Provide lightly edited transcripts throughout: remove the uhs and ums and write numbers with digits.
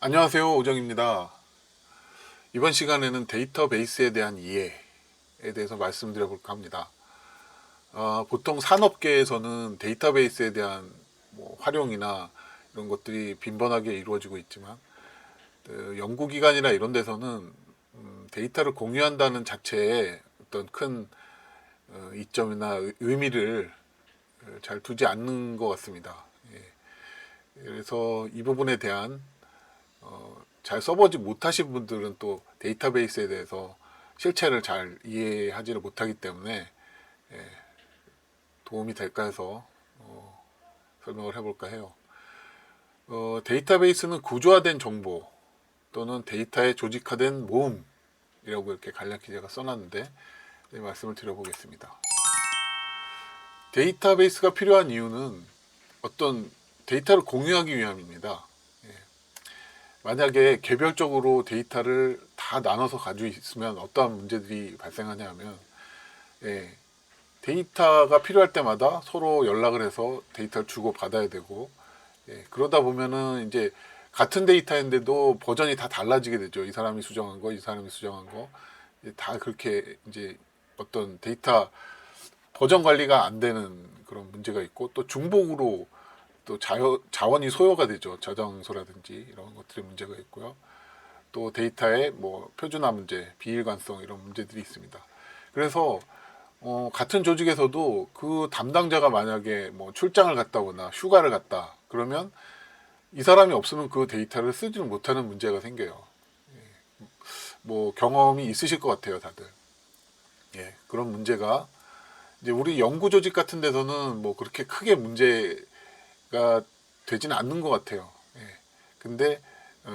안녕하세요, 오정입니다. 이번 시간에는 데이터베이스에 대한 이해에 대해서 말씀드려 볼까 합니다. 보통 산업계에서는 데이터베이스에 대한 활용이나 이런 것들이 빈번하게 이루어지고 있지만, 연구기관이나 이런 데서는 데이터를 공유한다는 자체에 어떤 큰 이점이나 의미를 잘 두지 않는 것 같습니다. 예. 그래서 이 부분에 대한 잘 써보지 못하신 분들은 또 데이터베이스에 대해서 실체를 잘 이해하지를 못하기 때문에 도움이 될까 해서 설명을 해볼까 해요. 데이터베이스는 구조화된 정보 또는 데이터의 조직화된 모음이라고 이렇게 간략히 제가 써놨는데 말씀을 드려보겠습니다. 데이터베이스가 필요한 이유는 어떤 데이터를 공유하기 위함입니다. 만약에 개별적으로 데이터를 다 나눠서 가지고 있으면 어떠한 문제들이 발생하냐 하면, 데이터가 필요할 때마다 서로 연락을 해서 데이터를 주고 받아야 되고, 그러다 보면은 이제 같은 데이터인데도 버전이 다 달라지게 되죠. 이 사람이 수정한 거, 이 사람이 수정한 거, 다 그렇게 이제 어떤 데이터 버전 관리가 안 되는 그런 문제가 있고, 또 중복으로 또 자원이 소요가 되죠. 저장소라든지 이런 것들의 문제가 있고요. 또 데이터의 표준화 문제, 비일관성 이런 문제들이 있습니다. 그래서 같은 조직에서도 그 담당자가 만약에 출장을 갔다 오거나 휴가를 갔다 그러면 이 사람이 없으면 그 데이터를 쓰지는 못하는 문제가 생겨요. 경험이 있으실 것 같아요, 다들. 그런 문제가 이제 우리 연구 조직 같은 데서는 그렇게 크게 문제가 되지는 않는 것 같아요. 근데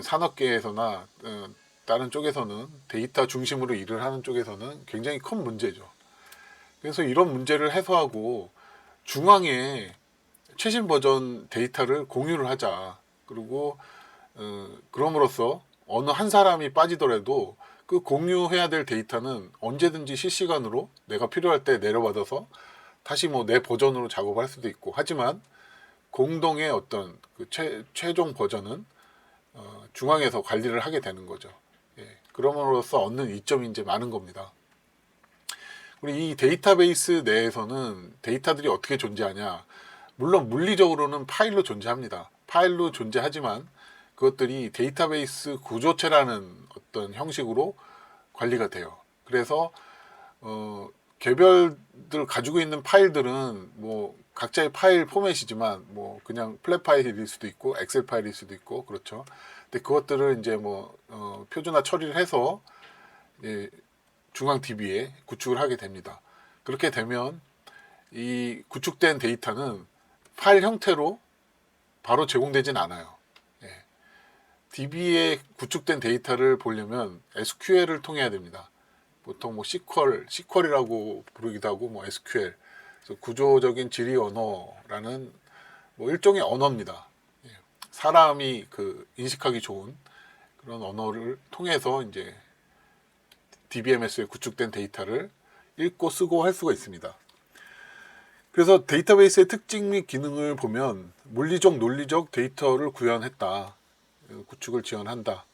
산업계에서나 다른 쪽에서는 데이터 중심으로 일을 하는 쪽에서는 굉장히 큰 문제죠. 그래서 이런 문제를 해소하고 중앙에 최신 버전 데이터를 공유를 하자. 그리고 그럼으로써 어느 한 사람이 빠지더라도 그 공유해야 될 데이터는 언제든지 실시간으로 내가 필요할 때 내려받아서 다시 내 버전으로 작업을 할 수도 있고, 하지만 공동의 어떤 그 최종 버전은 중앙에서 관리를 하게 되는 거죠. 그럼으로써 얻는 이점이 이제 많은 겁니다. 그리고 이 데이터베이스 내에서는 데이터들이 어떻게 존재하냐? 물론 물리적으로는 파일로 존재합니다. 파일로 존재하지만 그것들이 데이터베이스 구조체라는 어떤 형식으로 관리가 돼요. 그래서 개별들 가지고 있는 파일들은 각자의 파일 포맷이지만 그냥 플랫 파일일 수도 있고 엑셀 파일일 수도 있고 그렇죠. 근데 그것들을 이제 표준화 처리를 해서 중앙 DB에 구축을 하게 됩니다. 그렇게 되면 이 구축된 데이터는 파일 형태로 바로 제공되진 않아요. DB에 구축된 데이터를 보려면 SQL을 통해야 됩니다. 보통 SQL이라고 부르기도 하고 SQL, 그래서 구조적인 질의 언어라는 일종의 언어입니다. 사람이 인식하기 좋은 그런 언어를 통해서 이제 DBMS에 구축된 데이터를 읽고 쓰고 할 수가 있습니다. 그래서 데이터베이스의 특징 및 기능을 보면 물리적, 논리적 데이터를 구현했다. 구축을 지원한다.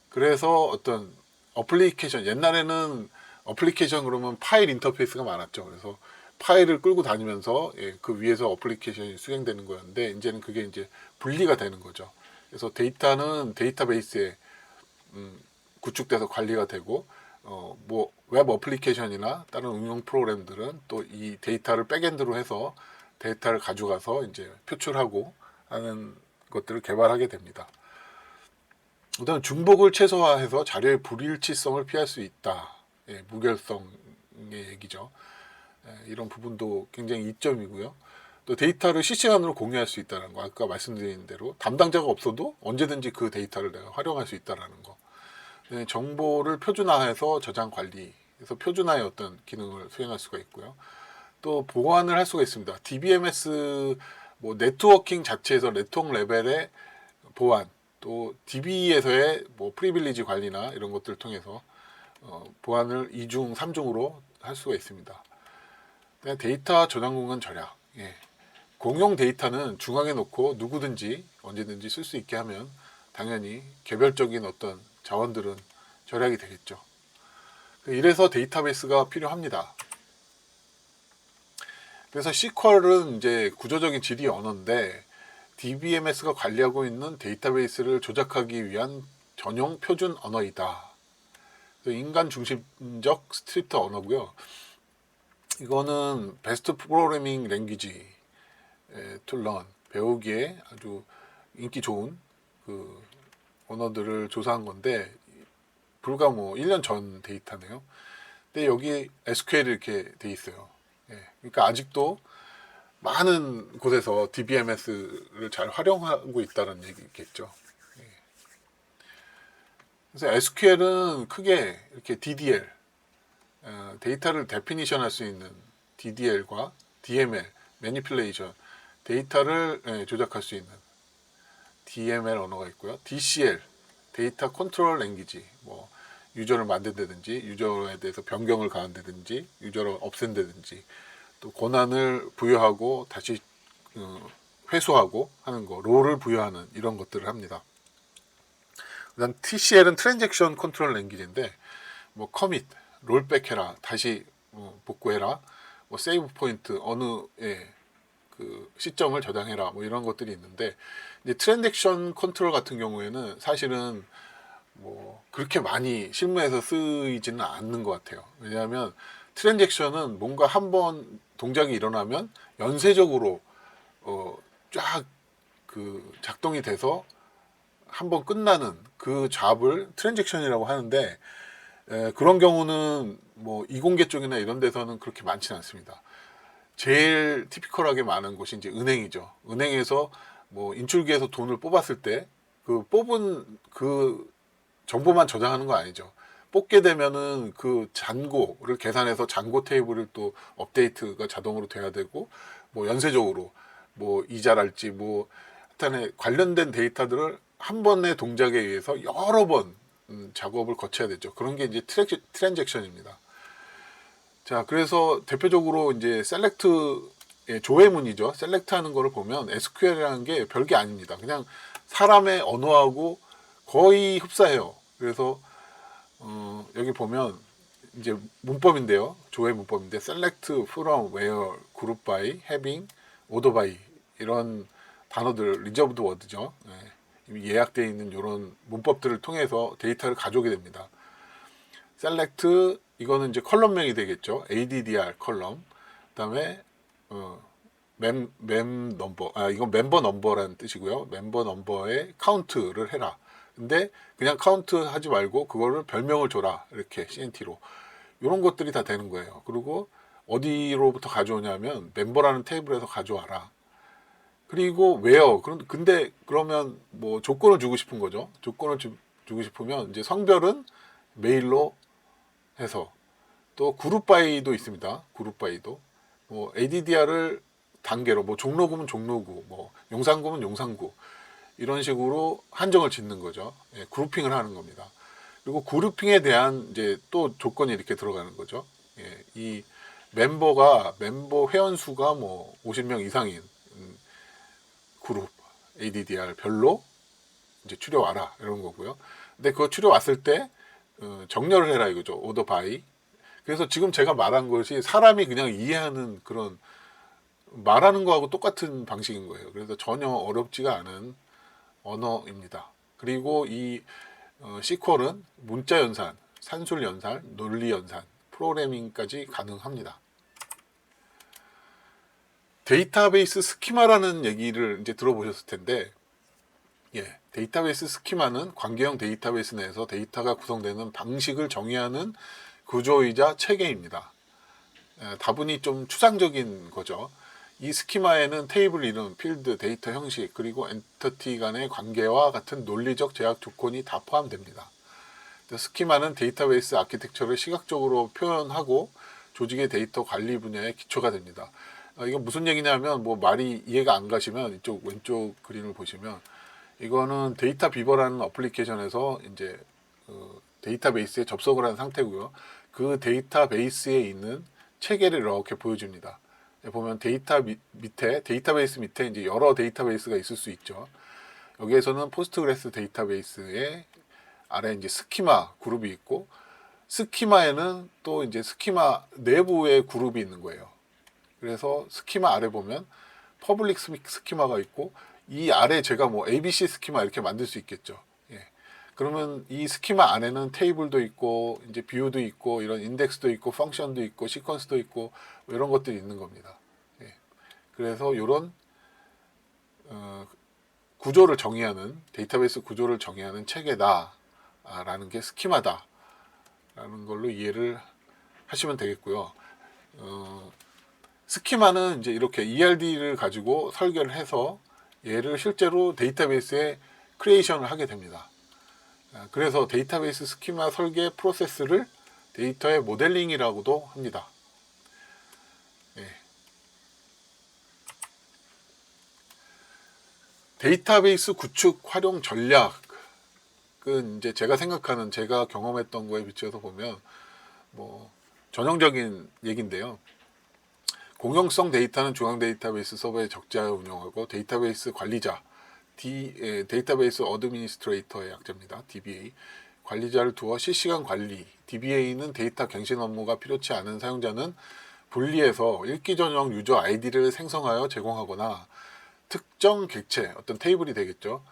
그래서 어떤 어플리케이션, 옛날에는 어플리케이션 그러면 파일 인터페이스가 많았죠. 그래서 파일을 끌고 다니면서 그 위에서 어플리케이션이 수행되는 거였는데 이제는 그게 이제 분리가 되는 거죠. 그래서 데이터는 데이터베이스에 구축돼서 관리가 되고 웹 어플리케이션이나 다른 응용 프로그램들은 또 이 데이터를 백엔드로 해서 데이터를 가져가서 이제 표출하고 하는 것들을 개발하게 됩니다. 그다음 중복을 최소화해서 자료의 불일치성을 피할 수 있다. 무결성의 얘기죠. 이런 부분도 굉장히 이점이고요. 또 데이터를 실시간으로 공유할 수 있다는 거, 아까 말씀드린 대로 담당자가 없어도 언제든지 그 데이터를 내가 활용할 수 있다는 거. 정보를 표준화해서 저장 관리, 그래서 표준화의 어떤 기능을 수행할 수가 있고요. 또 보완을 할 수가 있습니다. DBMS 네트워킹 자체에서 네트워크 레벨의 보완, 또 DB에서의 프리빌리지 관리나 이런 것들을 통해서 보안을 2중, 3중으로 할 수가 있습니다. 데이터 저장 공간 절약. 공용 데이터는 중앙에 놓고 누구든지 언제든지 쓸 수 있게 하면 당연히 개별적인 어떤 자원들은 절약이 되겠죠. 이래서 데이터베이스가 필요합니다. 그래서 SQL은 이제 구조적인 질의 언어인데 DBMS가 관리하고 있는 데이터베이스를 조작하기 위한 전용 표준 언어이다. 인간 중심적 스크립트 언어고요. 이거는 베스트 프로그래밍 랭귀지 툴런 배우기에 아주 인기 좋은 그 언어들을 조사한 건데 불과 뭐 1년 전 데이터네요. 근데 여기 SQL이 이렇게 돼 있어요. 그러니까 아직도 많은 곳에서 DBMS를 잘 활용하고 있다는 얘기겠죠. 그래서 SQL은 크게 이렇게 DDL, 데이터를 데피니션 할 수 있는 DDL과 DML, 매니플레이션, 데이터를 조작할 수 있는 DML 언어가 있고요. DCL, 데이터 컨트롤 랭귀지, 뭐 유저를 만든다든지, 유저에 대해서 변경을 가한다든지, 유저를 없앤다든지, 또 권한을 부여하고 다시 회수하고 하는 거, 롤을 부여하는 이런 것들을 합니다. 그다음 TCL은 트랜잭션 컨트롤 랭귀지인데 뭐 커밋, 롤백 해라, 다시 복구해라, 뭐 세이브 포인트 어느 그 시점을 저장해라, 뭐 이런 것들이 있는데 이제 트랜잭션 컨트롤 같은 경우에는 사실은 뭐 그렇게 많이 실무에서 쓰이지는 않는 것 같아요. 왜냐하면 트랜잭션은 뭔가 한번 동작이 일어나면 연쇄적으로 쫙 그 작동이 돼서 한번 끝나는 그 잡을 트랜잭션이라고 하는데 그런 경우는 뭐 이공계 쪽이나 이런 데서는 그렇게 많지는 않습니다. 제일 티피컬하게 많은 곳이 이제 은행이죠. 은행에서 뭐 인출기에서 돈을 뽑았을 때 그 뽑은 그 정보만 저장하는 거 아니죠. 뽑게 되면은 그 잔고를 계산해서 잔고 테이블을 또 업데이트가 자동으로 돼야 되고 뭐 연쇄적으로 뭐 이자랄지 뭐 하여튼 관련된 데이터들을 한 번의 동작에 의해서 여러 번 작업을 거쳐야 되죠. 그런 게 이제 트랜잭션입니다. 자, 그래서 대표적으로 이제 셀렉트 조회문이죠. 셀렉트 하는 거를 보면 SQL이라는 게 별게 아닙니다. 그냥 사람의 언어하고 거의 흡사해요. 그래서 여기 보면 이제 문법인데요. 조회 문법인데 select from where, group by, having, order by 이런 단어들 리저브드 워드죠. 이미 예약되어 있는 이런 문법들을 통해서 데이터를 가져오게 됩니다. select 이거는 이제 컬럼명이 되겠죠. ADDR 컬럼. 그다음에 멤 넘버, 이건 멤버 넘버라는 뜻이고요. 멤버 넘버에 카운트를 해라. 근데 그냥 카운트 하지 말고 그거를 별명을 줘라. 이렇게 CNT로. 이런 것들이 다 되는 거예요. 그리고 어디로부터 가져오냐면 멤버라는 테이블에서 가져와라. 그리고 where. 근데 그러면 뭐 조건을 주고 싶은 거죠. 조건을 주고 싶으면 이제 성별은 메일로 해서 또 그룹 바이도 있습니다. 그룹 바이도. 뭐 ADDR을 단계로 뭐 종로구면 종로구, 뭐 용산구면 용산구 이런 식으로 한정을 짓는 거죠. 그룹핑을 하는 겁니다. 그리고 그룹핑에 대한 이제 또 조건이 이렇게 들어가는 거죠. 이 멤버 회원 수가 뭐 50명 이상인 그룹 ADDR 별로 이제 추려와라 이런 거고요. 근데 그거 추려왔을 때 정렬을 해라 이거죠. 오더 바이. 그래서 지금 제가 말한 것이 사람이 그냥 이해하는 그런 말하는 거하고 똑같은 방식인 거예요. 그래서 전혀 어렵지가 않은 언어입니다. 그리고 이 SQL은 문자 연산, 산술 연산, 논리 연산, 프로그래밍까지 가능합니다. 데이터베이스 스키마라는 얘기를 이제 들어보셨을 텐데, 데이터베이스 스키마는 관계형 데이터베이스 내에서 데이터가 구성되는 방식을 정의하는 구조이자 체계입니다. 다분히 좀 추상적인 거죠. 이 스키마에는 테이블 이름, 필드, 데이터 형식, 그리고 엔티티 간의 관계와 같은 논리적 제약 조건이 다 포함됩니다. 스키마는 데이터베이스 아키텍처를 시각적으로 표현하고 조직의 데이터 관리 분야의 기초가 됩니다. 이건 무슨 얘기냐면 뭐 말이 이해가 안 가시면 이쪽 왼쪽 그림을 보시면 이거는 데이터 비버라는 어플리케이션에서 이제 데이터베이스에 접속을 한 상태고요. 그 데이터베이스에 있는 체계를 이렇게 보여줍니다. 보면 데이터베이스 밑에 이제 여러 데이터베이스가 있을 수 있죠. 여기에서는 포스트그레스 데이터베이스에 아래 이제 스키마 그룹이 있고, 스키마에는 또 이제 스키마 내부의 그룹이 있는 거예요. 그래서 스키마 아래 보면 퍼블릭 스키마가 있고, 이 아래 제가 뭐 ABC 스키마 이렇게 만들 수 있겠죠. 예. 그러면 이 스키마 안에는 테이블도 있고, 이제 뷰도 있고, 이런 인덱스도 있고, 펑션도 있고, 시퀀스도 있고, 뭐 이런 것들이 있는 겁니다. 예. 그래서 이런 구조를 정의하는, 데이터베이스 구조를 정의하는 체계다라는 게 스키마다 라는 걸로 이해를 하시면 되겠고요. 스키마는 이제 이렇게 ERD를 가지고 설계를 해서 얘를 실제로 데이터베이스에 크리에이션을 하게 됩니다. 그래서 데이터베이스 스키마 설계 프로세스를 데이터의 모델링이라고도 합니다. 예. 데이터베이스 구축 활용 전략은 이제 제가 생각하는, 제가 경험했던 거에 비춰서 보면 뭐 전형적인 얘기인데요. 공용성 데이터는 중앙 데이터베이스 서버에 적재하여 운영하고, 데이터베이스 관리자, 데이터베이스 어드미니스트레이터의 약자입니다. DBA. 관리자를 두어 실시간 관리. DBA는 데이터 갱신 업무가 필요치 않은 사용자는 분리해서 읽기 전용 유저 아이디를 생성하여 제공하거나, 특정 객체, 어떤 테이블이 되겠죠.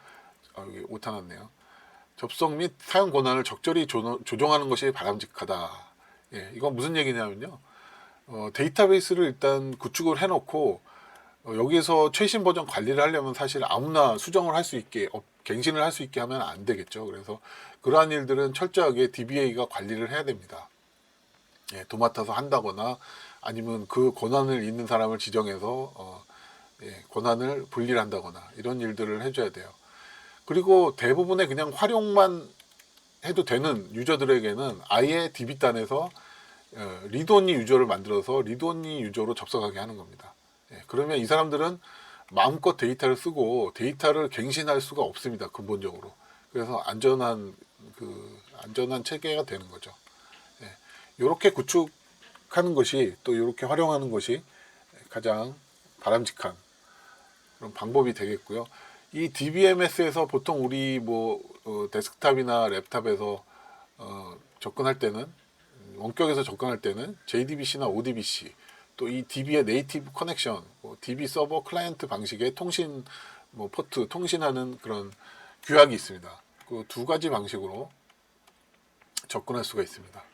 여기 오타 났네요. 접속 및 사용 권한을 적절히 조정하는 것이 바람직하다. 예, 이건 무슨 얘기냐면요. 데이터베이스를 일단 구축을 해놓고, 여기에서 최신 버전 관리를 하려면 사실 아무나 수정을 할 수 있게, 갱신을 할 수 있게 하면 안 되겠죠. 그래서 그러한 일들은 철저하게 DBA가 관리를 해야 됩니다. 예, 도맡아서 한다거나, 아니면 그 권한을 있는 사람을 지정해서 권한을 분리를 한다거나, 이런 일들을 해줘야 돼요. 그리고 대부분의 그냥 활용만 해도 되는 유저들에게는 아예 DB단에서 리드온리 유저를 만들어서 리드온리 유저로 접속하게 하는 겁니다. 그러면 이 사람들은 마음껏 데이터를 쓰고 데이터를 갱신할 수가 없습니다. 근본적으로. 그래서 안전한 체계가 되는 거죠. 이렇게 구축하는 것이, 또 이렇게 활용하는 것이 가장 바람직한 그런 방법이 되겠고요. 이 DBMS에서 보통 우리 데스크탑이나 랩탑에서 접근할 때는, 원격에서 접근할 때는 JDBC나 ODBC, 또 이 DB의 네이티브 커넥션, DB 서버 클라이언트 방식의 통신 포트, 통신하는 그런 규약이 있습니다. 그 두 가지 방식으로 접근할 수가 있습니다.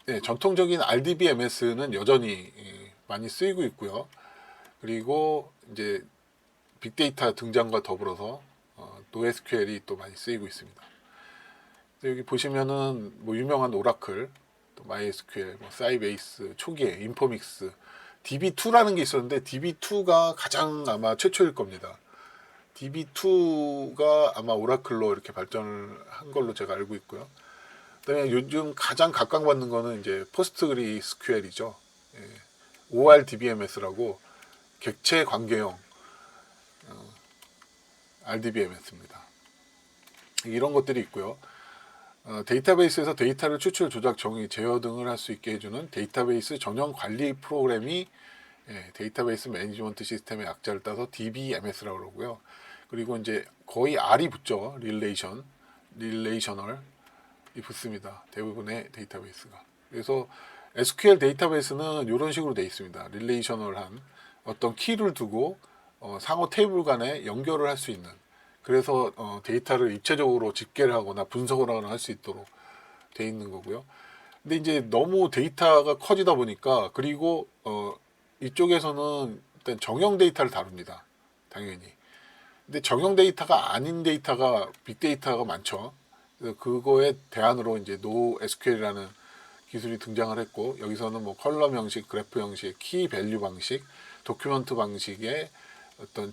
네, 전통적인 RDBMS는 여전히 많이 쓰이고 있고요. 그리고 이제 빅데이터 등장과 더불어서 NoSQL이 또 많이 쓰이고 있습니다. 여기 보시면은 유명한 오라클, 또 MySQL, 사이베이스, 초기에 인포믹스, DB2라는 게 있었는데 DB2가 가장 아마 최초일 겁니다. DB2가 아마 오라클로 이렇게 발전을 한 걸로 제가 알고 있고요. 그다음에 요즘 가장 각광받는 거는 이제 포스트그리스QL이죠. ORDBMS라고 객체 관계형 RDBMS입니다. 이런 것들이 있고요. 데이터베이스에서 데이터를 추출, 조작, 정의, 제어 등을 할 수 있게 해주는 데이터베이스 전용 관리 프로그램이 데이터베이스 매니지먼트 시스템의 약자를 따서 DBMS라고 그러고요. 그리고 이제 거의 R이 붙죠. 릴레이셔널이 붙습니다. 대부분의 데이터베이스가. 그래서 SQL 데이터베이스는 이런 식으로 되어 있습니다. 릴레이셔널한 어떤 키를 두고 상호 테이블 간에 연결을 할 수 있는, 그래서 데이터를 입체적으로 집계를 하거나 분석을 하거나 할 수 있도록 되어 있는 거고요. 근데 이제 너무 데이터가 커지다 보니까, 그리고 이쪽에서는 일단 정형 데이터를 다룹니다. 당연히. 근데 정형 데이터가 아닌 데이터가, 빅데이터가 많죠. 그래서 그거에 대안으로 이제 NoSQL이라는 기술이 등장을 했고, 여기서는 컬럼 형식, 그래프 형식, 키 밸류 방식, 도큐먼트 방식의 어떤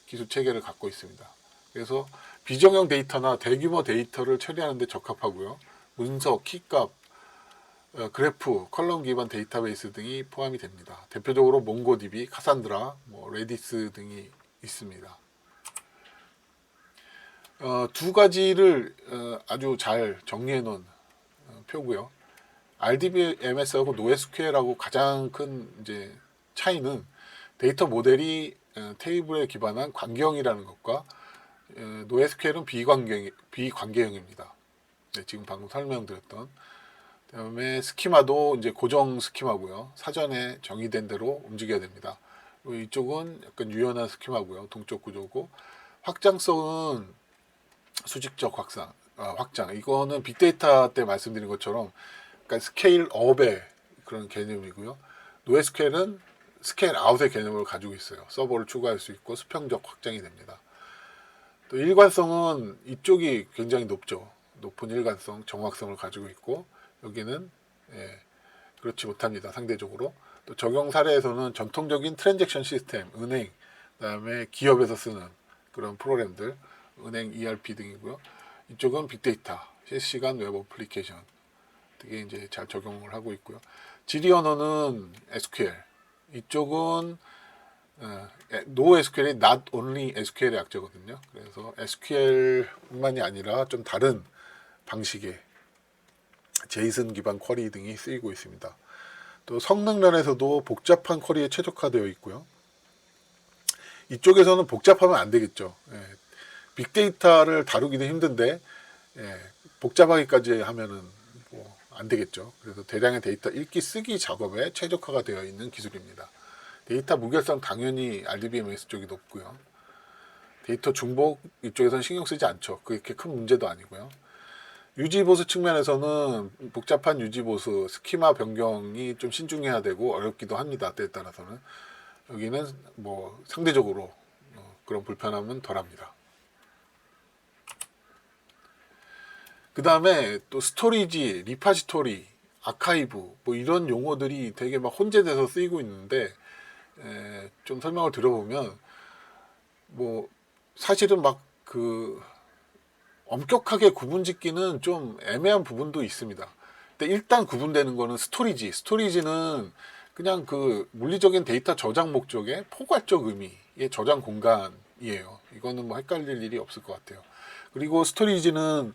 기술 체계를 갖고 있습니다. 그래서 비정형 데이터나 대규모 데이터를 처리하는 데 적합하고요. 문서, 키값, 그래프, 컬럼 기반 데이터베이스 등이 포함이 됩니다. 대표적으로 몽고DB, 카산드라, 레디스 등이 있습니다. 두 가지를 아주 잘 정리해 놓은 표고요. RDBMS하고 NoSQL하고 가장 큰 이제 차이는, 데이터 모델이 테이블에 기반한 관계형이라는 것과 NoSQL은 비관계형입니다. 네, 지금 방금 설명드렸던. 그다음에 스키마도 이제 고정 스키마고요. 사전에 정의된 대로 움직여야 됩니다. 이쪽은 약간 유연한 스키마고요. 동적 구조고, 확장성은 수직적 확장. 이거는 빅데이터 때 말씀드린 것처럼 그러니까 스케일 업의 그런 개념이고요. NoSQL은 스케일 아웃의 개념을 가지고 있어요. 서버를 추가할 수 있고 수평적 확장이 됩니다. 또 일관성은 이쪽이 굉장히 높죠. 높은 일관성, 정확성을 가지고 있고, 여기는 그렇지 못합니다. 상대적으로. 또 적용 사례에서는 전통적인 트랜잭션 시스템, 은행, 그다음에 기업에서 쓰는 그런 프로그램들, 은행 ERP 등이고요. 이쪽은 빅데이터, 실시간 웹 어플리케이션 되게 이제 잘 적용을 하고 있고요. 지리 언어는 SQL. 이쪽은 NoSQL이 Not Only SQL의 약자거든요. 그래서 SQL뿐만이 아니라 좀 다른 방식의 제이슨 기반 쿼리 등이 쓰이고 있습니다. 또 성능 면에서도 복잡한 쿼리에 최적화되어 있고요. 이쪽에서는 복잡하면 안 되겠죠. 빅데이터를 다루기도 힘든데 복잡하기까지 하면은 뭐 안 되겠죠. 그래서 대량의 데이터 읽기 쓰기 작업에 최적화가 되어 있는 기술입니다. 데이터 무결성 당연히 RDBMS 쪽이 높고요. 데이터 중복 이쪽에서는 신경 쓰지 않죠. 그렇게 큰 문제도 아니고요. 유지보수 측면에서는 복잡한 유지보수, 스키마 변경이 좀 신중해야 되고 어렵기도 합니다. 때에 따라서는. 여기는 뭐 상대적으로 그런 불편함은 덜합니다. 그 다음에 또 스토리지, 리파지토리, 아카이브 뭐 이런 용어들이 되게 막 혼재돼서 쓰이고 있는데 좀 설명을 들어보면 뭐 사실은 막 그 엄격하게 구분짓기는 좀 애매한 부분도 있습니다. 근데 일단 구분되는 거는 스토리지. 스토리지는 그냥 그 물리적인 데이터 저장 목적의 포괄적 의미의 저장 공간이에요. 이거는 뭐 헷갈릴 일이 없을 것 같아요. 그리고 스토리지는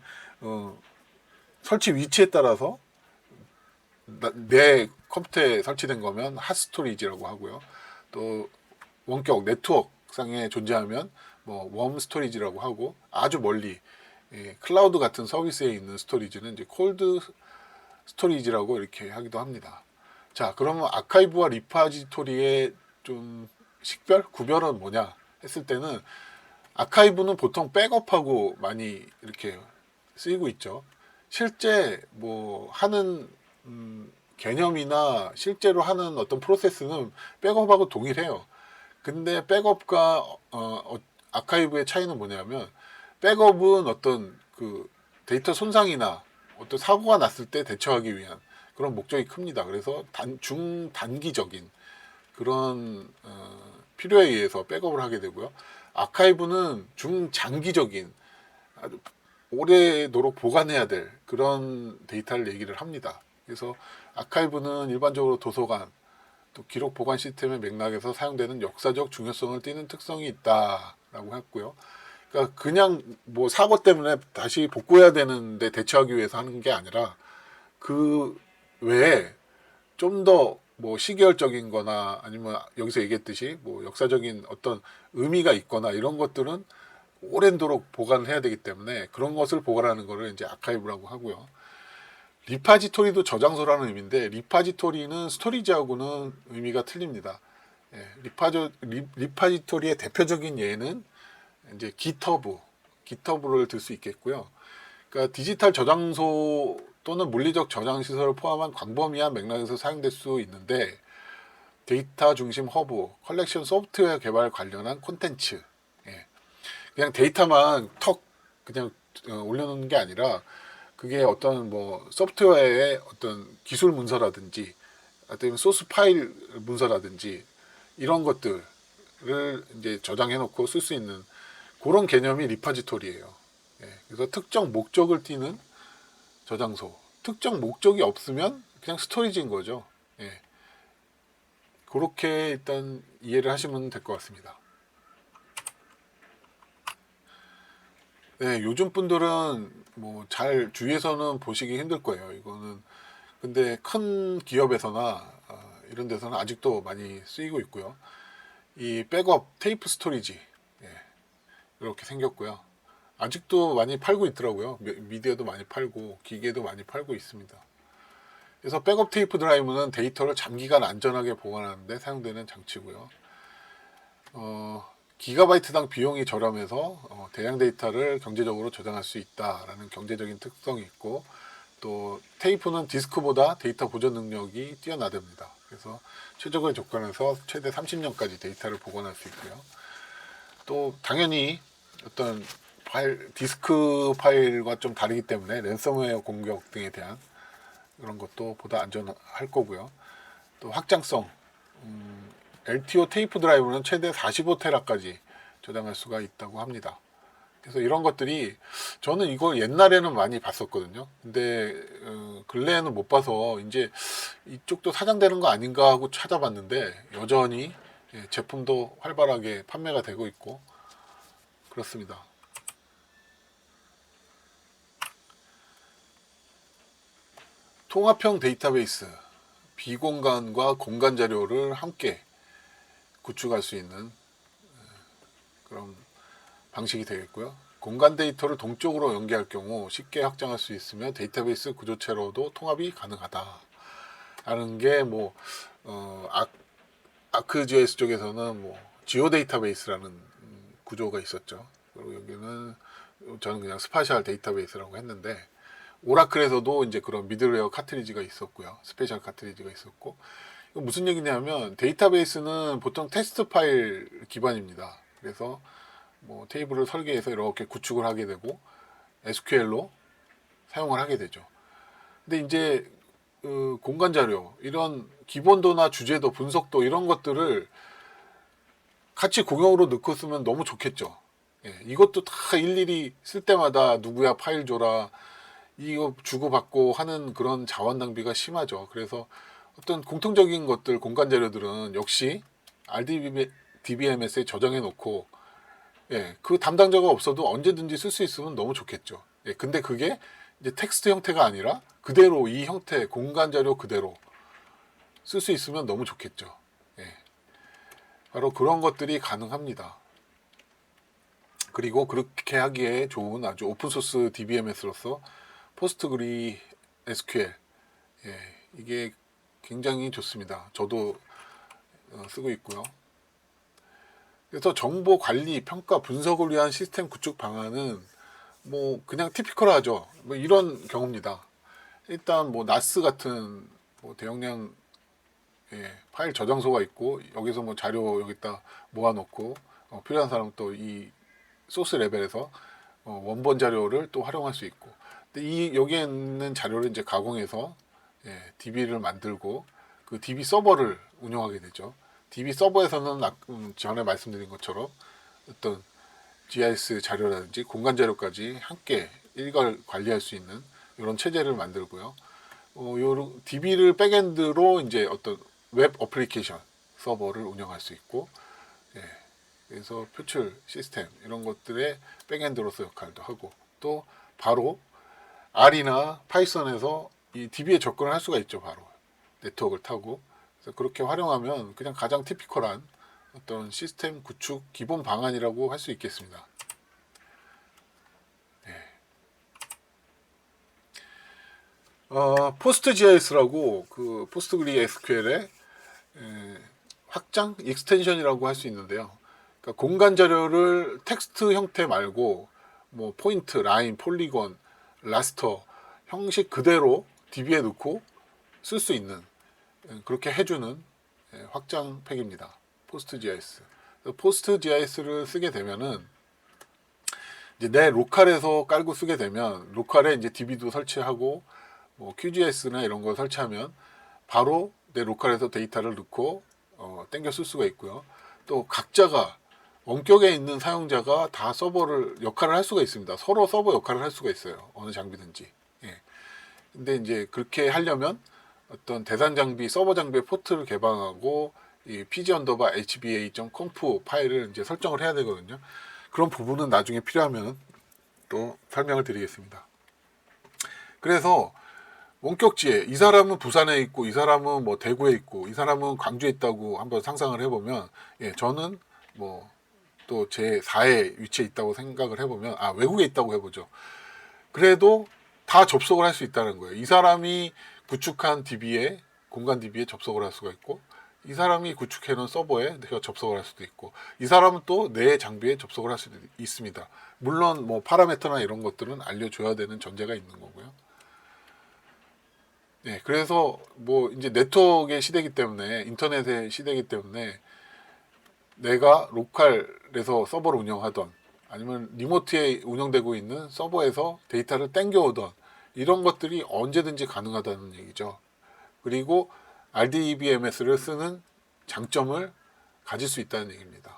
설치 위치에 따라서 내 컴퓨터에 설치된 거면 핫스토리지라고 하고요. 또 원격 네트워크상에 존재하면 뭐 웜 스토리지라고 하고, 아주 멀리 클라우드 같은 서비스에 있는 스토리지는 이제 콜드 스토리지라고 이렇게 하기도 합니다. 자, 그러면 아카이브와 리파지토리의 좀 식별, 구별은 뭐냐 했을 때는, 아카이브는 보통 백업하고 많이 이렇게 쓰이고 있죠. 실제 뭐 하는 개념이나 실제로 하는 어떤 프로세스는 백업하고 동일해요. 근데 백업과 아카이브의 차이는 뭐냐면, 백업은 어떤 그 데이터 손상이나 어떤 사고가 났을 때 대처하기 위한 그런 목적이 큽니다. 그래서 중단기적인 그런 필요에 의해서 백업을 하게 되고요. 아카이브는 중장기적인, 아주 오래도록 보관해야 될 그런 데이터를 얘기를 합니다. 그래서 아카이브는 일반적으로 도서관, 또 기록 보관 시스템의 맥락에서 사용되는 역사적 중요성을 띠는 특성이 있다라고 했고요. 그러니까 그냥 뭐 사고 때문에 다시 복구해야 되는데 대처하기 위해서 하는 게 아니라, 그 외에 좀 더 뭐 시계열적인 거나 아니면 여기서 얘기했듯이 뭐 역사적인 어떤 의미가 있거나 이런 것들은 오랜도록 보관을 해야 되기 때문에 그런 것을 보관하는 거를 이제 아카이브라고 하고요. 리파지토리도 저장소라는 의미인데, 리파지토리는 스토리지하고는 의미가 틀립니다. 리파지토리의 대표적인 예는 이제 기터브를 들 수 있겠고요. 그러니까 디지털 저장소 또는 물리적 저장 시설을 포함한 광범위한 맥락에서 사용될 수 있는데, 데이터 중심 허브, 컬렉션 소프트웨어 개발 관련한 콘텐츠, 그냥 데이터만 턱 그냥 올려놓는 게 아니라, 그게 어떤 뭐 소프트웨어의 어떤 기술 문서라든지 아니면 소스 파일 문서라든지 이런 것들을 이제 저장해 놓고 쓸 수 있는 그런 개념이 리파지토리예요. 그래서 특정 목적을 띠는 저장소. 특정 목적이 없으면 그냥 스토리지인 거죠. 그렇게 일단 이해를 하시면 될 것 같습니다. 요즘 분들은 뭐 잘 주위에서는 보시기 힘들 거예요. 이거는 근데 큰 기업에서나 이런 데서는 아직도 많이 쓰이고 있고요. 이 백업 테이프 스토리지 이렇게 생겼고요. 아직도 많이 팔고 있더라고요. 미디어도 많이 팔고 기계도 많이 팔고 있습니다. 그래서 백업 테이프 드라이브는 데이터를 장기간 안전하게 보관하는 데 사용되는 장치고요. 기가바이트당 비용이 저렴해서 대량 데이터를 경제적으로 저장할 수 있다라는 경제적인 특성이 있고, 또 테이프는 디스크보다 데이터 보존 능력이 뛰어나답니다. 그래서 최적의 조건에서 최대 30년까지 데이터를 보관할 수 있고요. 또 당연히 어떤 디스크 파일과 좀 다르기 때문에 랜섬웨어 공격 등에 대한 그런 것도 보다 안전할 거고요. 또 확장성, LTO 테이프 드라이브는 최대 45테라까지 저장할 수가 있다고 합니다. 그래서 이런 것들이 저는 이걸 옛날에는 많이 봤었거든요. 근데 근래에는 못 봐서 이제 이쪽도 사장되는 거 아닌가 하고 찾아봤는데 여전히 제품도 활발하게 판매가 되고 있고 그렇습니다. 통합형 데이터베이스, 비공간과 공간 자료를 함께 구축할 수 있는 그런 방식이 되겠고요. 공간 데이터를 동쪽으로 연계할 경우 쉽게 확장할 수 있으며 데이터베이스 구조체로도 통합이 가능하다. 라는 게 아크GIS 쪽에서는 지오 데이터베이스라는 구조가 있었죠. 그리고 여기는 저는 그냥 스파셜 데이터베이스라고 했는데, 오라클에서도 이제 그런 미들웨어 카트리지가 있었고요. 스페셜 카트리지가 있었고, 이거 무슨 얘기냐면 데이터베이스는 보통 텍스트 파일 기반입니다. 그래서 테이블을 설계해서 이렇게 구축을 하게 되고 SQL로 사용을 하게 되죠. 근데 이제 공간 자료, 이런 기본도나 주제도, 분석도 이런 것들을 같이 공용으로 넣고 쓰면 너무 좋겠죠. 이것도 다 일일이 쓸 때마다 누구야 파일 줘라 이거 주고받고 하는 그런 자원 낭비가 심하죠. 그래서 어떤 공통적인 것들, 공간 자료들은 역시 RDBMS에 저장해 놓고 그 담당자가 없어도 언제든지 쓸 수 있으면 너무 좋겠죠. 근데 그게 이제 텍스트 형태가 아니라 그대로 이 형태, 공간 자료 그대로 쓸 수 있으면 너무 좋겠죠. 바로 그런 것들이 가능합니다. 그리고 그렇게 하기에 좋은 아주 오픈소스 DBMS로서 포스트그리 SQL, 이게 굉장히 좋습니다. 저도 쓰고 있고요. 그래서 정보 관리, 평가, 분석을 위한 시스템 구축 방안은 그냥 티피컬하죠. 이런 경우입니다. 일단 나스 같은 대용량 파일 저장소가 있고, 여기서 자료 여기다 모아놓고 필요한 사람 또 이 소스 레벨에서 원본 자료를 또 활용할 수 있고, 근데 여기에 있는 자료를 이제 가공해서 DB를 만들고 그 DB 서버를 운영하게 되죠. DB 서버에서는 전에 말씀드린 것처럼 어떤 GIS 자료라든지 공간 자료까지 함께 일괄 관리할 수 있는 이런 체제를 만들고요. DB를 백엔드로 이제 어떤 웹 어플리케이션 서버를 운영할 수 있고, 그래서 표출 시스템 이런 것들의 백엔드로서 역할도 하고, 또 바로 R이나 파이썬에서 이 DB에 접근을 할 수가 있죠. 바로 네트워크를 타고. 그래서 그렇게 활용하면 그냥 가장 티피컬한 어떤 시스템 구축 기본 방안이라고 할 수 있겠습니다. 포스트GIS라고 그 포스트그리 SQL의 확장 익스텐션이라고 할 수 있는데요. 그러니까 공간 자료를 텍스트 형태 말고 포인트, 라인, 폴리곤, 라스터 형식 그대로 DB에 넣고 쓸 수 있는, 그렇게 해주는 확장 팩입니다. 포스트GIS. 포스트GIS를 쓰게 되면은 이제 내 로컬에서 깔고 쓰게 되면 로컬에 이제 DB도 설치하고 QGIS나 이런 거 설치하면 바로 내 로컬에서 데이터를 넣고 땡겨 쓸 수가 있고요. 또 각자가 원격에 있는 사용자가 다 서버를 역할을 할 수가 있습니다. 서로 서버 역할을 할 수가 있어요. 어느 장비든지. 근데 이제 그렇게 하려면 어떤 대상 장비, 서버 장비의 포트를 개방하고 이 pg_hba.conf 파일을 이제 설정을 해야 되거든요. 그런 부분은 나중에 필요하면 또 설명을 드리겠습니다. 그래서 원격지에 이 사람은 부산에 있고 이 사람은 뭐 대구에 있고 이 사람은 광주에 있다고 한번 상상을 해보면, 예, 저는 뭐 또 제 4의 위치에 있다고 생각을 해보면, 외국에 있다고 해보죠. 그래도 다 접속을 할 수 있다는 거예요. 이 사람이 구축한 DB에, 공간 DB에 접속을 할 수가 있고, 이 사람이 구축해 놓은 서버에 내가 접속을 할 수도 있고, 이 사람은 또 내 장비에 접속을 할 수도 있습니다. 물론 뭐 파라미터나 이런 것들은 알려줘야 되는 전제가 있는 거고요. 네, 그래서 뭐 이제 네트워크의 시대이기 때문에, 인터넷의 시대이기 때문에 내가 로컬에서 서버를 운영하던, 아니면 리모트에 운영되고 있는 서버에서 데이터를 땡겨오던, 이런 것들이 언제든지 가능하다는 얘기죠. 그리고 RDBMS를 쓰는 장점을 가질 수 있다는 얘기입니다.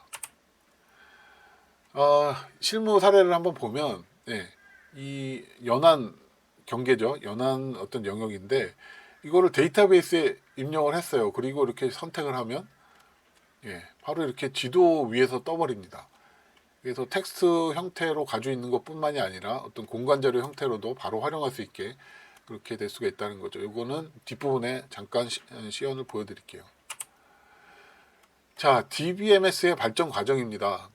실무 사례를 한번 보면, 예, 이 연한 경계죠. 연한 어떤 영역인데, 이거를 데이터베이스에 입력을 했어요. 그리고 이렇게 선택을 하면, 예, 바로 이렇게 지도 위에서 떠버립니다. 그래서 텍스트 형태로 가지고 있는 것뿐만이 아니라 어떤 공간 자료 형태로도 바로 활용할 수 있게 그렇게 될 수가 있다는 거죠. 이거는 뒷부분에 잠깐 시연을 보여드릴게요. 자, DBMS의 발전 과정입니다.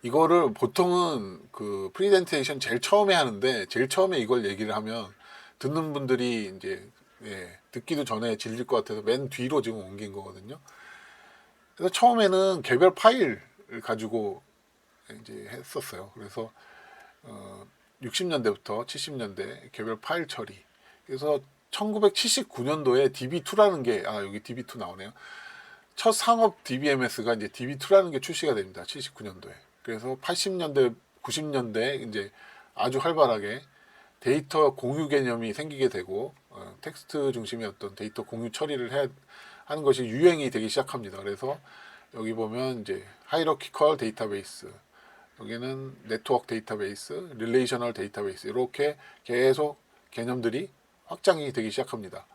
이거를 보통은 그 프리젠테이션 제일 처음에 하는데, 제일 처음에 이걸 얘기를 하면 듣는 분들이 이제, 예, 듣기도 전에 질릴 것 같아서 맨 뒤로 지금 옮긴 거거든요. 그래서 처음에는 개별 파일을 가지고 이제 했었어요. 그래서 60년대부터 70년대 개별 파일 처리. 그래서 1979년도에 DB2라는 게, 여기 DB2 나오네요. 첫 상업 DBMS가 이제 DB2라는 게 출시가 됩니다. 79년도에. 그래서 80년대, 90년대 이제 아주 활발하게 데이터 공유 개념이 생기게 되고, 텍스트 중심의 어떤 데이터 공유 처리를 하는 것이 유행이 되기 시작합니다. 그래서 여기 보면 이제 하이러키컬 데이터베이스, 여기는 네트워크 데이터베이스, 릴레이셔널 데이터베이스, 이렇게 계속 개념들이 확장이 되기 시작합니다.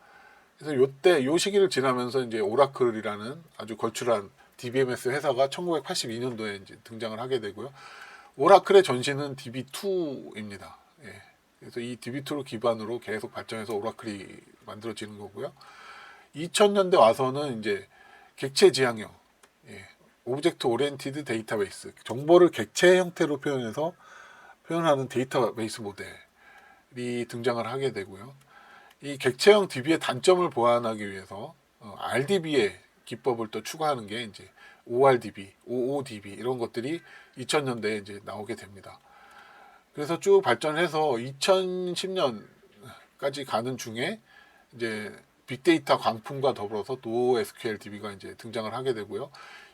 그래서 요때 요 시기를 지나면서 이제 오라클이라는 아주 걸출한 DBMS 회사가 1982년도에 이제 등장을 하게 되고요. 오라클의 전신은 DB2입니다. 예. 그래서 이 DB2를 기반으로 계속 발전해서 오라클이 만들어지는 거고요. 2000년대 와서는 이제 객체 지향형, 예, 오브젝트 오리엔티드 데이터베이스, 정보를 객체 형태로 표현하는 데이터베이스 모델이 등장을 하게 되고요. 이 객체형 DB의 단점을 보완하기 위해서 RDB의 기법을 또 추가하는 게 이제 ORDB, OODB 이런 것들이 2000년대에 이제 나오게 됩니다. 그래서 쭉 발전해서 2010년까지 가는 중에 이제 빅데이터 광풍과 더불어서 NoSQL DB가 이제 등장을 하게 되고요.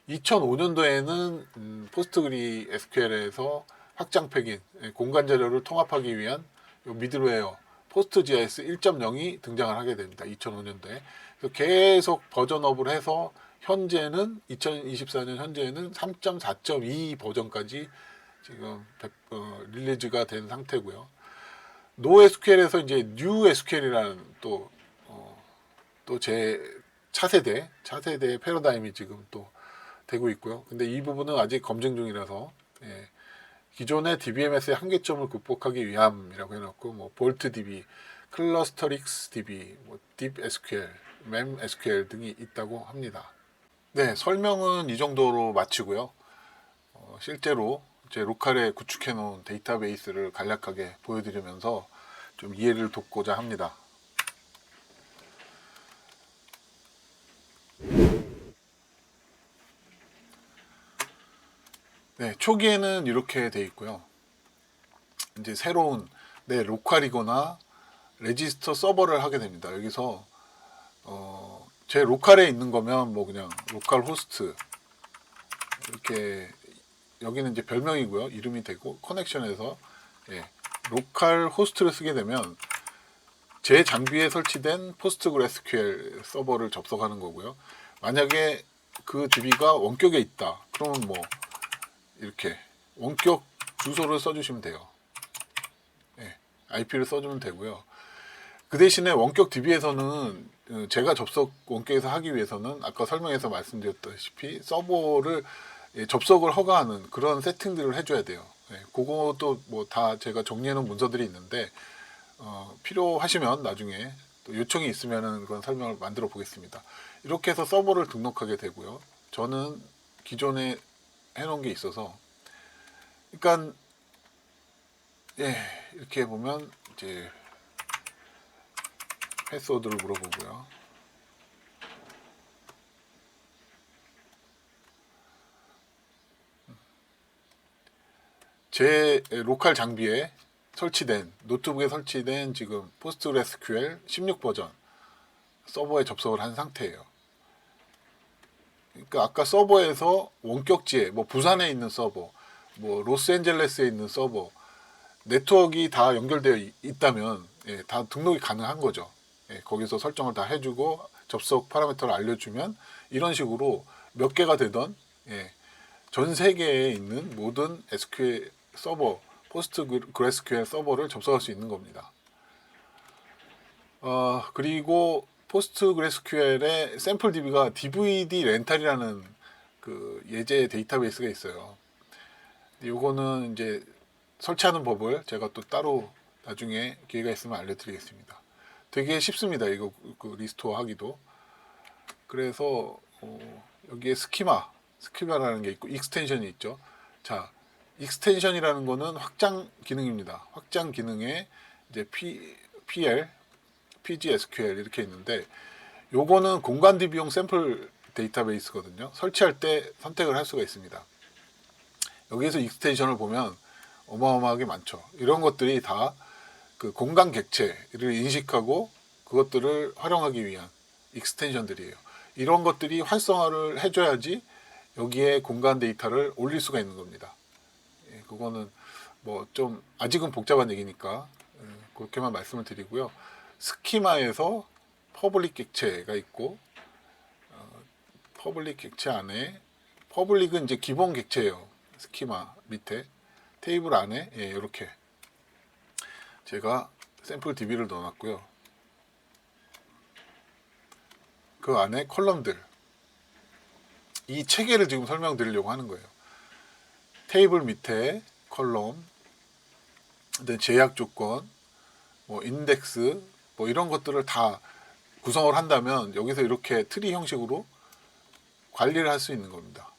2005년도에는 포스트그리 SQL에서 확장팩인 공간 자료를 통합하기 위한 미들웨어 포스트GIS 1.0이 등장을 하게 됩니다. 2005년도에. 그래서 계속 버전업을 해서 현재는 2024년 현재는 3.4.2 버전까지 지금 릴리즈가 된 상태고요. NoSQL에서 이제 NewSQL이라는 또 제 차세대 패러다임이 지금 또 되고 있고요. 근데 이 부분은 아직 검증 중이라서, 예, 기존의 DBMS의 한계점을 극복하기 위함이라고 해놓고, 뭐 볼트 DB, 클러스터릭스 DB, 뭐 딥 SQL, 맴 SQL 등이 있다고 합니다. 네, 설명은 이 정도로 마치고요. 실제로 제 로컬에 구축해 놓은 데이터베이스를 간략하게 보여드리면서 좀 이해를 돕고자 합니다. 네, 초기에는 이렇게 돼 있고요. 이제 새로운 내 로컬이거나 레지스터 서버를 하게 됩니다. 여기서 제 로컬에 있는 거면 뭐 그냥 로컬 호스트, 이렇게 여기는 이제 별명이고요. 이름이 되고, 커넥션에서, 예, 로컬 호스트를 쓰게 되면 제 장비에 설치된 포스트그레스QL 서버를 접속하는 거고요. 만약에 그 DB가 원격에 있다, 그러면 뭐 이렇게 원격 주소를 써주시면 돼요. 예, IP를 써주면 되고요. 그 대신에 원격 DB에서는 제가 원격에서 하기 위해서는 아까 설명에서 말씀드렸다시피 서버를, 예, 접속을 허가하는 그런 세팅들을 해줘야 돼요. 예, 그것도 뭐 다 제가 정리해놓은 문서들이 있는데, 필요하시면 나중에 또 요청이 있으면은 그런 설명을 만들어 보겠습니다. 이렇게 해서 서버를 등록하게 되고요. 저는 기존에 해놓은 게 있어서, 그러니까 예, 이렇게 보면 이제 패스워드를 물어보고요. 제 로컬 장비에 설치된, 노트북에 설치된 지금 포스트그레스QL 16 버전 서버에 접속을 한 상태예요. 그러니까 아까 서버에서 원격지에 뭐 부산에 있는 서버, 뭐 로스앤젤레스에 있는 서버, 네트워크가 다 연결되어 있다면 예, 다 등록이 가능한 거죠. 예, 거기서 설정을 다 해주고 접속 파라미터를 알려주면 이런 식으로 몇 개가 되던 예, 전 세계에 있는 모든 SQL 서버, 포스트그레스QL 서버를 접속할 수 있는 겁니다. 그리고 포스트그레스QL의 샘플 DB가 DVD 렌탈이라는 그 예제 데이터베이스가 있어요. 이거는 이제 설치하는 법을 제가 또 따로 나중에 기회가 있으면 알려드리겠습니다. 되게 쉽습니다. 이거 그 리스토어 하기도. 그래서 여기에 스키마라는 게 있고 익스텐션이 있죠. 자, 익스텐션이라는 거는 확장 기능입니다. 확장 기능에 이제 PL, PGSQL 이렇게 있는데 요거는 공간 DB용 샘플 데이터베이스거든요. 설치할 때 선택을 할 수가 있습니다. 여기에서 익스텐션을 보면 어마어마하게 많죠. 이런 것들이 다 그 공간 객체를 인식하고 그것들을 활용하기 위한 익스텐션들이에요. 이런 것들이 활성화를 해줘야지 여기에 공간 데이터를 올릴 수가 있는 겁니다. 예, 그거는 뭐 좀 아직은 복잡한 얘기니까 그렇게만 말씀을 드리고요. 스키마에서 퍼블릭 객체가 있고 퍼블릭 객체 안에 퍼블릭은 이제 기본 객체예요. 스키마 밑에 테이블 안에 예, 이렇게 제가 샘플 DB를 넣어놨고요. 그 안에 컬럼들 이 체계를 지금 설명드리려고 하는 거예요. 테이블 밑에 컬럼, 제약 조건, 뭐 인덱스, 뭐 이런 것들을 다 구성을 한다면 여기서 이렇게 트리 형식으로 관리를 할 수 있는 겁니다.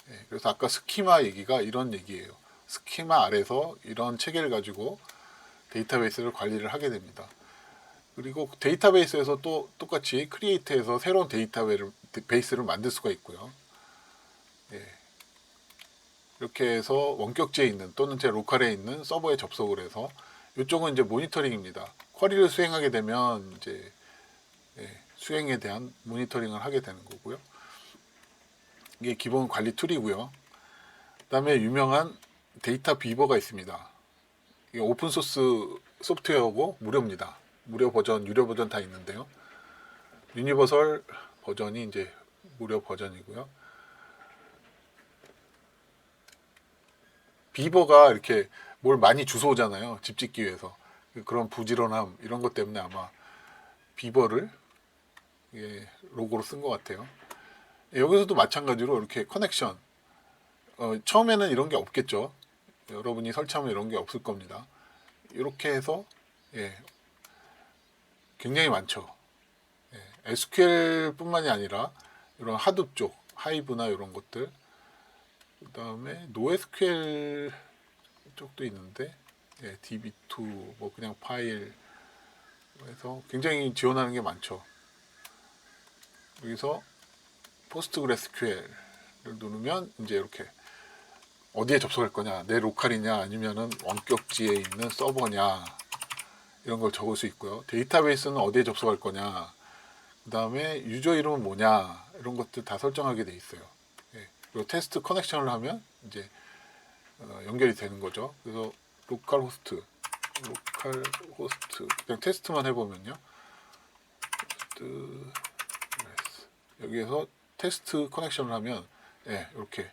예, 그래서 아까 스키마 얘기가 이런 얘기예요. 스키마 아래서 이런 체계를 가지고 데이터베이스를 관리를 하게 됩니다. 그리고 데이터베이스에서 또 똑같이 크리에이트해서 새로운 데이터베이스를 만들 수가 있고요. 예, 이렇게 해서 원격지에 있는 또는 제 로컬에 있는 서버에 접속을 해서 이쪽은 이제 모니터링입니다. 쿼리를 수행하게 되면 이제 예, 수행에 대한 모니터링을 하게 되는 거고요. 이게 기본 관리 툴이고요. 그다음에 유명한 데이터 비버가 있습니다. 이게 오픈 소스 소프트웨어고 무료입니다. 무료 버전, 유료 버전 다 있는데요. 유니버설 버전이 이제 무료 버전이고요. 비버가 이렇게 뭘 많이 주워오잖아요. 집 짓기 위해서. 그런 부지런함 이런 것 때문에 아마 비버를 로고로 쓴 것 같아요. 여기서도 마찬가지로 이렇게 커넥션 처음에는 이런 게 없겠죠. 여러분이 설치하면 이런 게 없을 겁니다. 이렇게 해서 예, 굉장히 많죠. 예, SQL 뿐만이 아니라 이런 하둡 쪽, 하이브나 이런 것들 그 다음에 NoSQL 쪽도 있는데 예, DB2 뭐 그냥 파일 그래서 굉장히 지원하는 게 많죠. 여기서 포스트그레스QL을 누르면 이제 이렇게 어디에 접속할 거냐, 내 로컬이냐 아니면은 원격지에 있는 서버냐 이런 걸 적을 수 있고요. 데이터베이스는 어디에 접속할 거냐, 그 다음에 유저 이름은 뭐냐 이런 것들 다 설정하게 돼 있어요. 예. 그리고 테스트 커넥션을 하면 이제 연결이 되는 거죠. 그래서 로컬 호스트 그냥 테스트만 해보면요. 여기에서 테스트 커넥션을 하면 예, 이렇게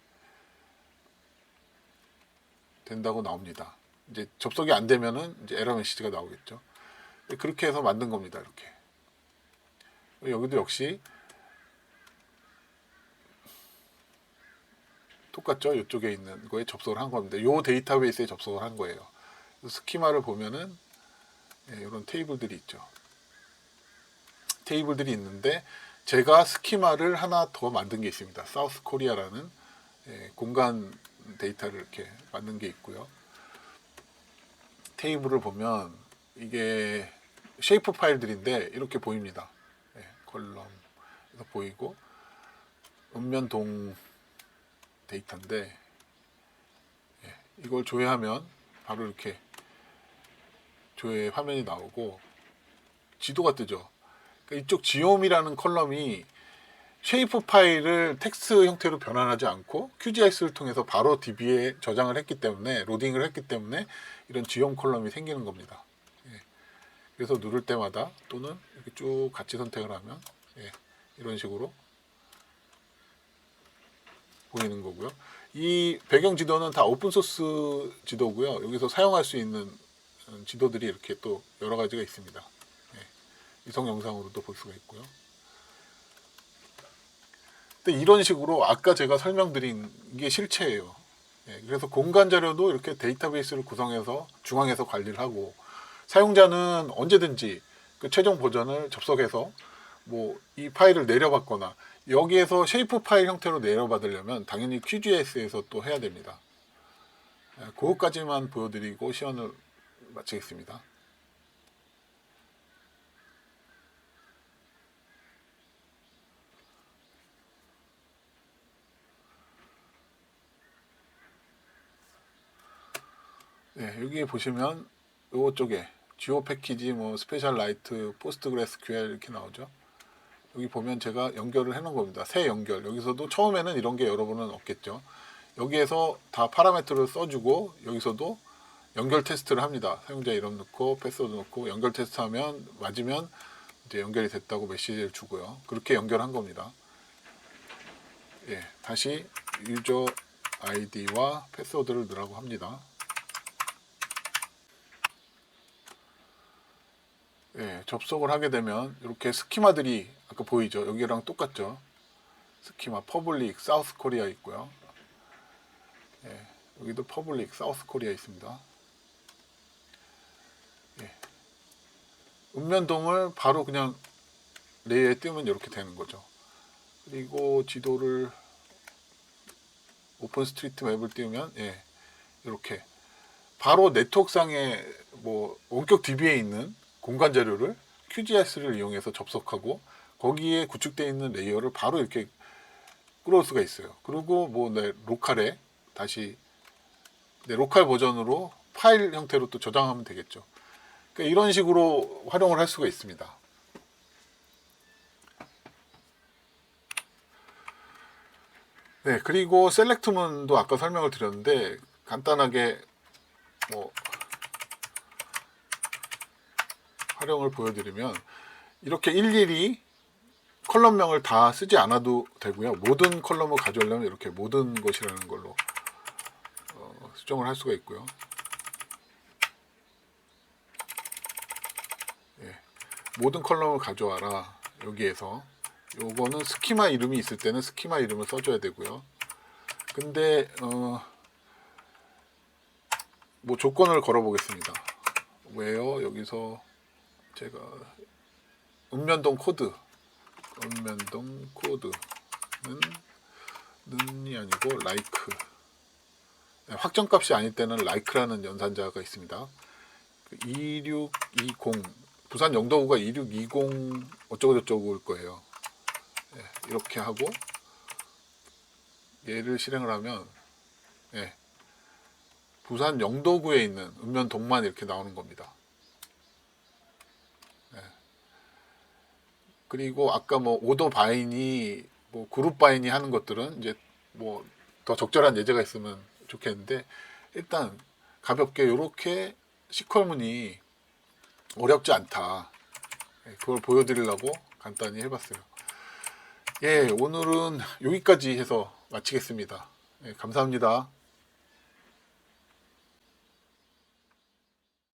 된다고 나옵니다. 이제 접속이 안 되면은 이제 에러 메시지가 나오겠죠. 그렇게 해서 만든 겁니다. 이렇게. 여기도 역시 똑같죠. 이쪽에 있는 거에 접속을 한 겁니다. 이 데이터베이스에 접속을 한 거예요. 스키마를 보면은 이런 테이블들이 있죠. 테이블들이 있는데 제가 스키마를 하나 더 만든 게 있습니다. 사우스 코리아라는 공간 데이터를 이렇게 만든 게 있고요. 테이블을 보면 이게 쉐이프 파일들인데 이렇게 보입니다. 컬럼에서 보이고 음면동 데이터인데 이걸 조회하면 바로 이렇게 조회 화면이 나오고 지도가 뜨죠. 그러니까 이쪽 지옴이라는 컬럼이 쉐이프 파일을 텍스트 형태로 변환하지 않고 QGIS를 통해서 바로 DB에 저장을 했기 때문에 로딩을 했기 때문에 이런 지옴 컬럼이 생기는 겁니다. 그래서 누를 때마다 또는 이렇게 쭉 같이 선택을 하면 이런 식으로 보이는 거고요. 이 배경 지도는 다 오픈소스 지도고요. 여기서 사용할 수 있는 지도들이 이렇게 또 여러 가지가 있습니다. 위성 영상으로도 볼 수가 있고요. 근데 이런 식으로 아까 제가 설명드린 게 실체예요. 그래서 공간 자료도 이렇게 데이터베이스를 구성해서 중앙에서 관리를 하고 사용자는 언제든지 그 최종 버전을 접속해서 뭐 이 파일을 내려받거나 여기에서 쉐이프 파일 형태로 내려받으려면 당연히 QGIS에서 또 해야 됩니다. 그것까지만 보여드리고 시연을 마치겠습니다. 여기 보시면 이쪽에 지오 패키지, 뭐 스페셜 라이트, 포스트그레스QL 이렇게 나오죠. 여기 보면 제가 연결을 해 놓은 겁니다. 새 연결. 여기서도 처음에는 이런 게 여러분은 없겠죠. 여기에서 다 파라미터를 써주고 여기서도 연결 테스트를 합니다. 사용자 이름 넣고 패스워드 넣고 연결 테스트하면 맞으면 이제 연결이 됐다고 메시지를 주고요. 그렇게 연결한 겁니다. 다시 유저 아이디와 패스워드를 넣으라고 합니다. 접속을 하게 되면 이렇게 스키마들이 아까 보이죠? 여기랑 똑같죠? 스키마 퍼블릭 사우스 코리아 있고요. 여기도 퍼블릭 사우스 코리아 있습니다. 읍면동을 바로 그냥 레이어에 띄우면 이렇게 되는 거죠. 그리고 지도를 오픈 스트리트 맵을 띄우면 이렇게 바로 네트워크상에 뭐 원격 DB에 있는 공간 자료를 QGIS를 이용해서 접속하고 거기에 구축되어 있는 레이어를 바로 이렇게 끌어올 수가 있어요. 그리고 뭐 내 로컬에 다시 내 로컬 버전으로 파일 형태로 또 저장하면 되겠죠. 그러니까 이런 식으로 활용을 할 수가 있습니다. 그리고 셀렉트문도 아까 설명을 드렸는데 간단하게 뭐 활용을 보여드리면 이렇게 일일이 컬럼명을 다 쓰지 않아도 되고요. 모든 컬럼을 가져오려면 이렇게 모든 것이라는 걸로 수정을 할 수가 있고요. 모든 컬럼을 가져와라. 여기에서 요거는 스키마 이름이 있을 때는 스키마 이름을 써줘야 되고요. 근데 뭐 조건을 걸어 보겠습니다. 왜요? 여기서 제가 읍면동 코드는 는이 아니고 like 확정값이 아닐 때는 like라는 연산자가 있습니다. 2620 부산 영도구가 2620 어쩌고저쩌고일 거예요. 이렇게 하고 얘를 실행을 하면 부산 영도구에 있는 읍면동만 이렇게 나오는 겁니다. 그리고 아까 뭐 오더 바이니 뭐 그룹 바이니 하는 것들은 이제 뭐 더 적절한 예제가 있으면 좋겠는데 일단 가볍게 이렇게 시퀄문이 어렵지 않다. 그걸 보여드리려고 간단히 해봤어요. 오늘은 여기까지 해서 마치겠습니다. 감사합니다.